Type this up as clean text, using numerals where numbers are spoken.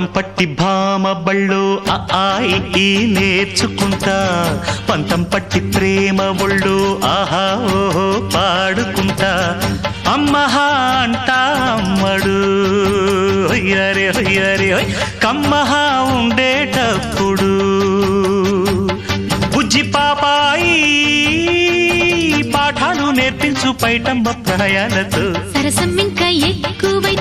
పట్టి భామ బళ్ళు ఈ నేర్చుకుంటా పంతం పట్టి ప్రేమ ఒళ్ళు ఆహా ఓహో పాడుకుంటా అమ్మహా అంటా అమ్మడు హొయ్యరే హొయ్యరే హొయ్ కమ్మహా ఉండేటప్పుడు బుజ్జి పాపాయి పాఠాలు నేర్పించు పైటమ్మ ప్రాయాలతో సరసం ఇంకా ఎక్కువ